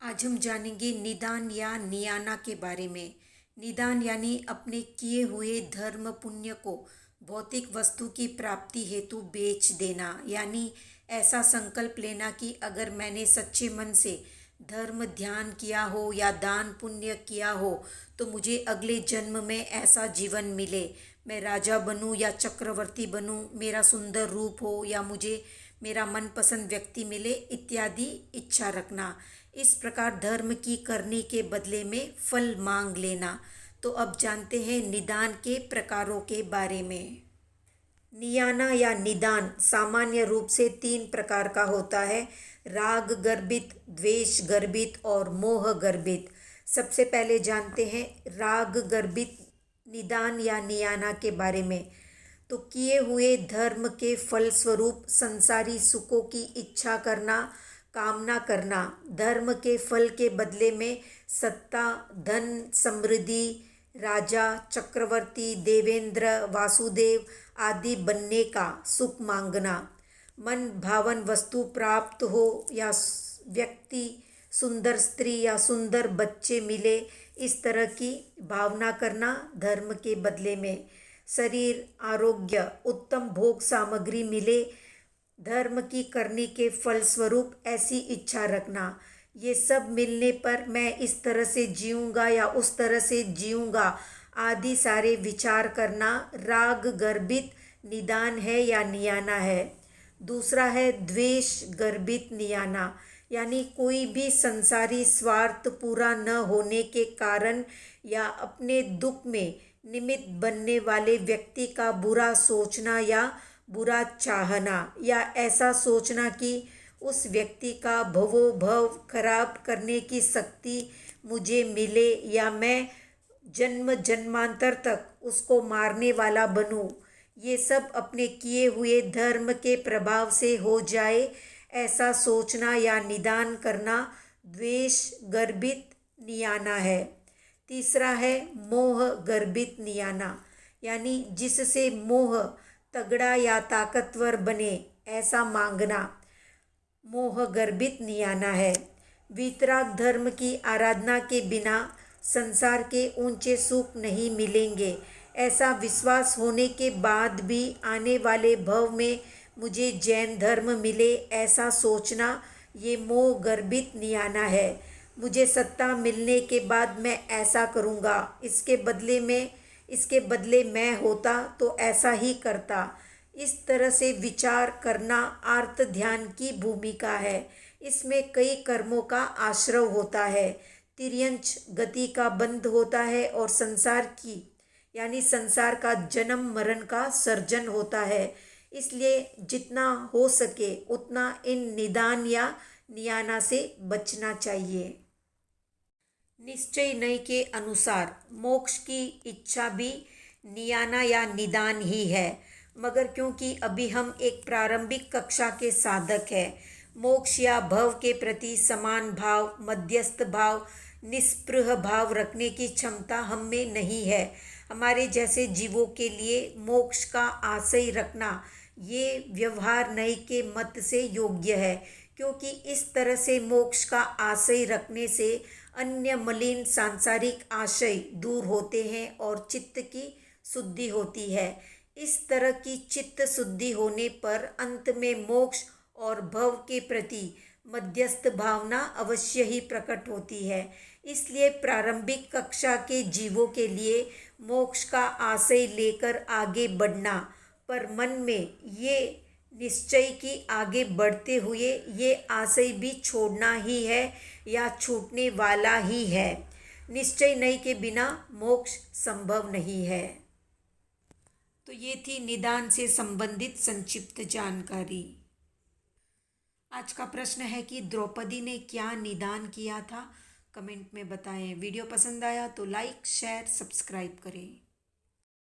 आज हम जानेंगे निदान या नियाना के बारे में। निदान यानी अपने किए हुए धर्म पुण्य को भौतिक वस्तु की प्राप्ति हेतु बेच देना, यानी ऐसा संकल्प लेना कि अगर मैंने सच्चे मन से धर्म ध्यान किया हो या दान पुण्य किया हो तो मुझे अगले जन्म में ऐसा जीवन मिले। मैं राजा बनूं या चक्रवर्ती बनूं, मेरा सुंदर रूप हो या मुझे मेरा मनपसंद व्यक्ति मिले इत्यादि इच्छा रखना। इस प्रकार धर्म की करने के बदले में फल मांग लेना। तो अब जानते हैं निदान के प्रकारों के बारे में। नियाना या निदान सामान्य रूप से 3 प्रकार का होता है: राग गर्भित, द्वेष गर्भित और मोह गर्भित। सबसे पहले जानते हैं राग गर्भित निदान या नियाना के बारे में। तो किए हुए धर्म के फलस्वरूप संसारी सुखों की इच्छा करना, कामना करना, धर्म के फल के बदले में सत्ता, धन, समृद्धि, राजा, चक्रवर्ती, देवेंद्र, वासुदेव आदि बनने का सुख मांगना, मन भावन वस्तु प्राप्त हो या व्यक्ति, सुंदर स्त्री या सुंदर बच्चे मिले, इस तरह की भावना करना धर्म के बदले में, शरीर, आरोग्य, उत्तम भोग सामग्री मिले, धर्म की करने के फलस्वरूप ऐसी इच्छा रखना। ये सब मिलने पर मैं इस तरह से जीऊँगा या उस तरह से जीऊँगा आदि सारे विचार करना राग गर्भित निदान है या नियाना है। दूसरा है द्वेष गर्भित नियाना, यानी कोई भी संसारी स्वार्थ पूरा न होने के कारण या अपने दुख में निमित्त बनने वाले व्यक्ति का बुरा सोचना या बुरा चाहना, या ऐसा सोचना कि उस व्यक्ति का भवोभव खराब करने की शक्ति मुझे मिले या मैं जन्म जन्मांतर तक उसको मारने वाला बनूं। ये सब अपने किए हुए धर्म के प्रभाव से हो जाए, ऐसा सोचना या निदान करना द्वेष गर्भित नियाना है। तीसरा है मोह गर्भित नियाना, यानी जिससे मोह तगड़ा या ताकतवर बने ऐसा मांगना मोह गर्भित नियाना है। वीतराग धर्म की आराधना के बिना संसार के ऊंचे सुख नहीं मिलेंगे, ऐसा विश्वास होने के बाद भी आने वाले भव में मुझे जैन धर्म मिले ऐसा सोचना ये मोह गर्भित नियाना है। मुझे सत्ता मिलने के बाद मैं ऐसा करूँगा, इसके बदले मैं होता तो ऐसा ही करता। इस तरह से विचार करना आर्त ध्यान की भूमिका है। इसमें कई कर्मों का आश्रव होता है, तिर्यंच गति का बंध होता है और संसार का जन्म मरण का सर्जन होता है। इसलिए जितना हो सके उतना इन निदान या नियाना से बचना चाहिए। निश्चय नय के अनुसार मोक्ष की इच्छा भी नियाना या निदान ही है, मगर क्योंकि अभी हम एक प्रारंभिक कक्षा के साधक हैं, मोक्ष या भव के प्रति समान भाव, मध्यस्थ भाव, निस्पृह भाव रखने की क्षमता हम में नहीं है। हमारे जैसे जीवों के लिए मोक्ष का आशय रखना ये व्यवहार नय के मत से योग्य है, क्योंकि इस तरह से मोक्ष का आशय रखने से अन्य मलिन सांसारिक आशय दूर होते हैं और चित्त की शुद्धि होती है। इस तरह की चित्त शुद्धि होने पर अंत में मोक्ष और भव के प्रति मध्यस्थ भावना अवश्य ही प्रकट होती है। इसलिए प्रारंभिक कक्षा के जीवों के लिए मोक्ष का आशय लेकर आगे बढ़ना, पर मन में ये निश्चय की आगे बढ़ते हुए ये आशय भी छोड़ना ही है या छूटने वाला ही है। निश्चय नहीं के बिना मोक्ष संभव नहीं है। तो ये थी निदान से संबंधित संक्षिप्त जानकारी। आज का प्रश्न है कि द्रौपदी ने क्या निदान किया था? कमेंट में बताएं। वीडियो पसंद आया तो लाइक, शेयर, सब्सक्राइब करें।